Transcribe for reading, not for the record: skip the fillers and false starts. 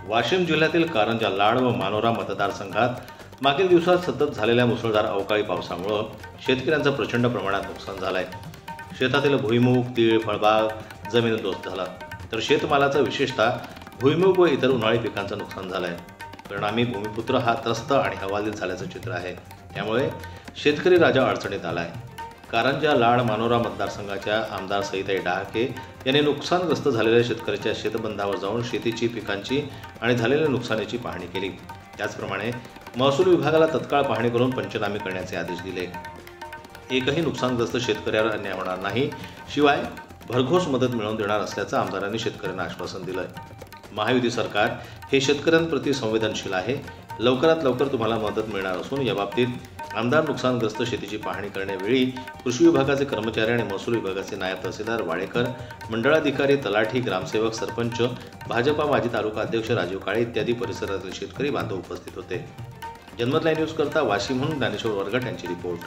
वाशिम जिल्ह्यातील कारंजा, लाड व मानोरा मतदारसंघात मागील दिवसात सतत झालेल्या मुसळधार अवकाळी पावसामुळे शेतकऱ्यांचं प्रचंड प्रमाणात नुकसान झालंय। शेतातील भुईमूग, तीळ, फळबाग जमीनदोस्त झाला, तर शेतमालाचं विशेषतः भुईमूग व इतर उन्हाळी पिकांचं नुकसान झालंय। परिणामी भूमिपुत्र हा त्रस्त आणि हवालदिल झाल्याचं चित्र आहे। त्यामुळे शेतकरी राजा अडचणीत आलाय। कारंजा, लाड, मानोरा मतदारसंघाच्या आमदार सईताई डहाके यांनी नुकसानग्रस्त झालेल्या शेतकऱ्याच्या शेतबंधावर जाऊन शेतीची, पिकांची आणि झालेल्या नुकसानीची पाहणी केली। त्याचप्रमाणे महसूल विभागाला तत्काळ पाहणी करून पंचनामे करण्याचे आदेश दिले। एकही नुकसानग्रस्त शेतकऱ्यावर अन्याय होणार नाही, शिवाय भरघोस मदत मिळवून देणार असल्याचं आमदारांनी शेतकऱ्यांना आश्वासन दिलंय। महायुती सरकार हे शेतकऱ्यांप्रती संवेदनशील आहे। लवकरात लवकर तुम्हाला मदत मिळणार असून याबाबतीत आमदार नुकसानग्रस्त शेतीची पाहणी करण्यावेळी कृषी विभागाचे कर्मचारी आणि महसूल विभागाचे नायब तहसीलदार, वाडेकर, मंडळाधिकारी, तलाठी, ग्रामसेवक, सरपंच, भाजपा माजी तालुका अध्यक्ष राजीव काळे इत्यादी परिसरातील शेतकरी बांधव उपस्थित होते। जनमत लाईव्ह न्यूज करता वाशिमहून ज्ञानेश्वर वरगट यांची रिपोर्ट।